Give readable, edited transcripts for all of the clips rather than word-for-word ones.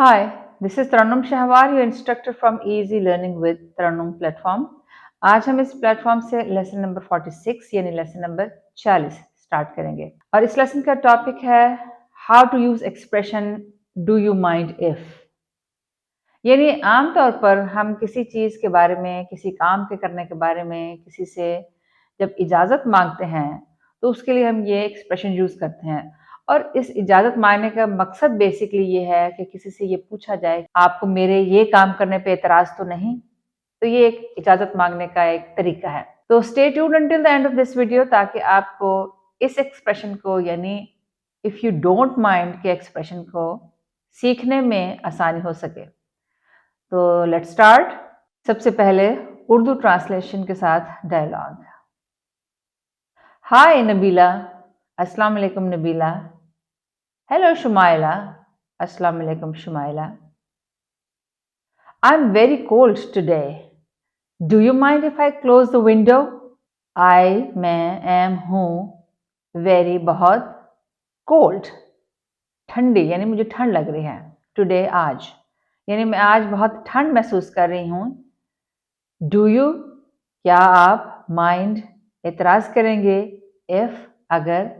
Hi, this is Tarannum Shahwar, your instructor from Easy Learning with Tarannum platform. आज हम इस platform से lesson number 46 यानी lesson number 40 start करेंगे और इस लेसन का टॉपिक है how to use expression do you mind if. यानी आमतौर पर हम किसी चीज़ के बारे में, किसी काम के करने के बारे में किसी से जब इजाज़त मांगते हैं तो उसके लिए हम ये एक्सप्रेशन यूज़ करते हैं। और इस इजाज़त मांगने का मकसद बेसिकली ये है कि किसी से ये पूछा जाए आपको मेरे ये काम करने पे एतराज़ तो नहीं। तो ये एक इजाज़त मांगने का एक तरीका है। तो stay tuned until the end of this video ताकि आपको इस एक्सप्रेशन को यानी इफ़ यू डोंट माइंड के एक्सप्रेशन को सीखने में आसानी हो सके। तो लेट्स स्टार्ट। सबसे पहले उर्दू ट्रांसलेशन के साथ डायलॉग। हाय नबीला, अस्सलाम वालेकुम नबीला। हेलो शुमाइला, अस्सलाम वालेकुम शुमाइला। आई am very cold today, do you mind if I close the window? मैं एम हूँ, वेरी बहुत, कोल्ड ठंडी यानी मुझे ठंड लग रही है, टुडे आज यानी मैं आज बहुत ठंड महसूस कर रही हूँ। डू यू क्या आप, माइंड एतराज़ करेंगे, इफ़ अगर,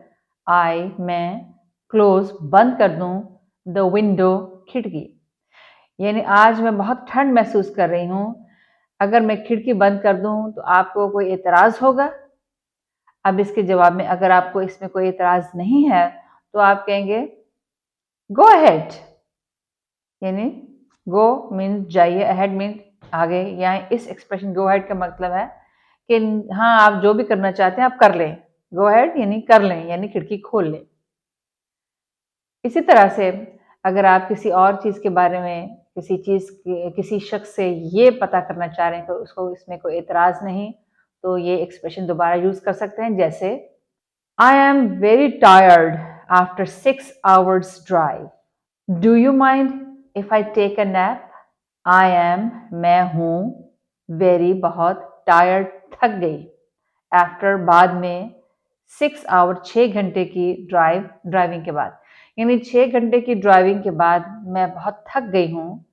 मैं क्लोज बंद कर दूँ, द विंडो खिड़की यानी आज मैं बहुत ठंड महसूस कर रही हूँ, अगर मैं खिड़की बंद कर दूँ तो आपको कोई एतराज़ होगा? अब इसके जवाब में अगर आपको इसमें कोई एतराज़ नहीं है तो आप कहेंगे गो अहेड यानी गो मीन्स जाइए, अहेड मीन्स आगे। यहाँ इस एक्सप्रेशन गो अहेड का मतलब है कि हाँ आप जो भी करना चाहते हैं आप कर लें। गो अहेड यानी कर लें यानी खिड़की खोल लें। इसी तरह से अगर आप किसी और चीज़ के बारे में किसी शख्स से ये पता करना चाह रहे हैं तो उसको इसमें कोई एतराज़ नहीं तो ये एक्सप्रेशन दोबारा यूज़ कर सकते हैं। जैसे I am very tired after 6 hours drive, do you mind if I take a nap? मैं हूँ, वेरी बहुत, टायर्ड थक गई, आफ्टर बाद में, 6 hour 6 घंटे की ड्राइविंग के बाद यानी 6 घंटे की ड्राइविंग के बाद मैं बहुत थक गई हूँ।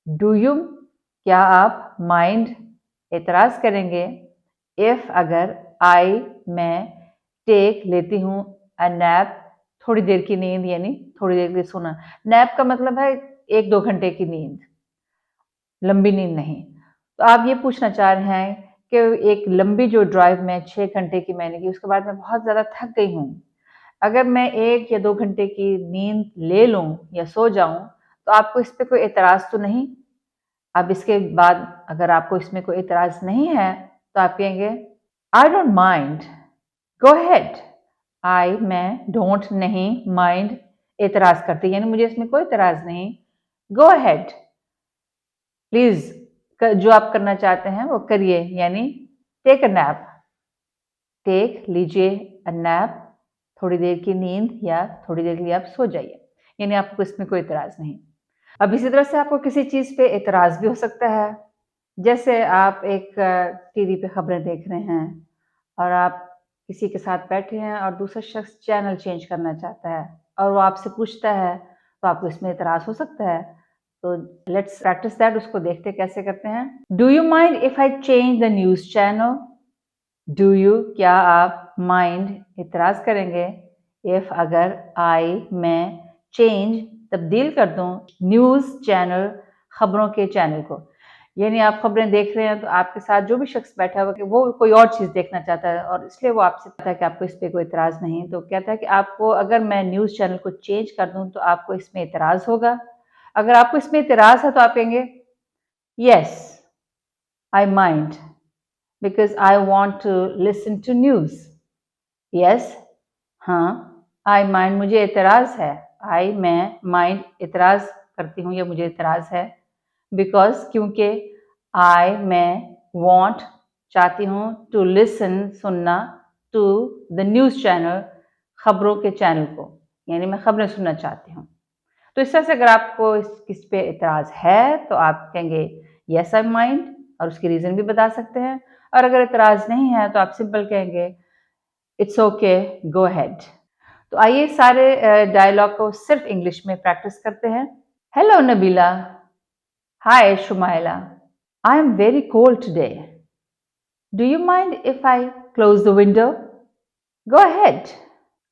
डू यू क्या आप, माइंड एतराज़ करेंगे, इफ़ अगर, मैं टेक लेती हूँ, अ नैप थोड़ी देर की नींद यानी थोड़ी देर के लिए सोना। नैप का मतलब है 1-2 घंटे की नींद, लंबी नींद नहीं। तो आप ये पूछना चाह रहे हैं कि एक लंबी जो ड्राइव में 6 घंटे की मैंने की उसके बाद मैं बहुत ज़्यादा थक गई हूँ। अगर मैं 1 या 2 घंटे की नींद ले लूँ या सो जाऊँ तो आपको इस पे कोई एतराज़ तो नहीं? अब इसके बाद अगर आपको इसमें कोई एतराज़ नहीं है तो आप कहेंगे I don't mind, go ahead. मैं डोंट नहीं, माइंड एतराज़ करती यानी मुझे इसमें कोई एतराज़ नहीं, गो अहेड प्लीज़ जो आप करना चाहते हैं वो करिए यानी टेक अ नैप, टेक लीजिए, अ नैप थोड़ी देर की नींद या थोड़ी देर के लिए आप सो जाइए यानी आपको इसमें कोई एतराज़ नहीं। अब इसी तरह से आपको किसी चीज़ पे एतराज़ भी हो सकता है। जैसे आप एक टीवी पे खबरें देख रहे हैं और आप किसी के साथ बैठे हैं और दूसरा शख्स चैनल चेंज करना चाहता है और वो आपसे पूछता है तो आपको इसमें एतराज़ हो सकता है। तो लेट्स प्रैक्टिस दैट, उसको देखते कैसे करते हैं। Do you mind if I change the news channel? Do you क्या आप, माइंड एतराज़ करेंगे, इफ़ अगर, मैं चेंज तब्दील कर दूँ, न्यूज़ चैनल खबरों के चैनल को यानी आप खबरें देख रहे हैं तो आपके साथ जो भी शख्स बैठा हुआ है वो कोई और चीज़ देखना चाहता है और इसलिए वो आपसे कहता है कि आपको इस पे कोई एतराज़ नहीं। तो कहता है कि आपको अगर मैं न्यूज़ चैनल को चेंज कर दूँ तो आपको इसमें एतराज़ होगा? अगर आपको इसमें एतराज़ है तो आप कहेंगे yes I mind because I want to listen to news. Yes, हाँ, I mind मुझे एतराज़ है। मैं mind एतराज़ करती हूँ या मुझे एतराज़ है। Because क्योंकि मैं want चाहती हूँ to listen सुनना to the news channel खबरों के चैनल को यानी मैं खबरें सुनना चाहती हूँ। तो इस तरह से अगर आपको किस पे एतराज़ है तो आप कहेंगे yes I mind और उसकी रीज़न भी बता सकते हैं और अगर एतराज़ नहीं है तो आप सिंपल कहेंगे इट्स ओके, गो अहेड। तो आइए सारे डायलॉग को सिर्फ इंग्लिश में प्रैक्टिस करते हैं। Hello, Nabila. Hi, Shumaila. I am very cold today. Do you mind if I close the window? Go ahead.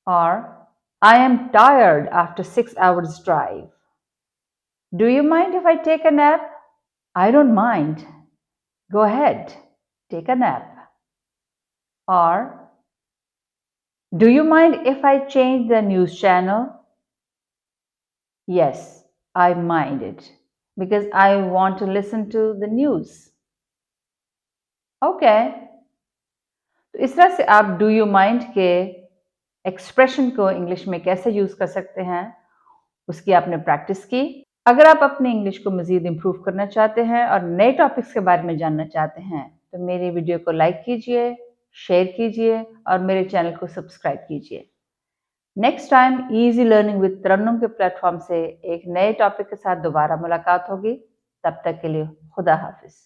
Or, I am tired after 6 hours drive. Do you mind if I take a nap? I don't mind. Go ahead, take a nap. Or, do you mind if I change the news channel? Yes, I mind it because I want to listen to the news. Okay. तो इस तरह से आप do you mind के expression को English में कैसे use कर सकते हैं उसकी आपने प्रैक्टिस की। अगर आप अपनी इंग्लिश को मजीद इम्प्रूव करना चाहते हैं और नए टॉपिक्स के बारे में जानना चाहते हैं तो मेरी वीडियो को लाइक कीजिए, शेयर कीजिए और मेरे चैनल को सब्सक्राइब कीजिए। Next time easy learning with Tarannum के प्लेटफॉर्म से एक नए टॉपिक के साथ दोबारा मुलाकात होगी। तब तक के लिए खुदा हाफिज।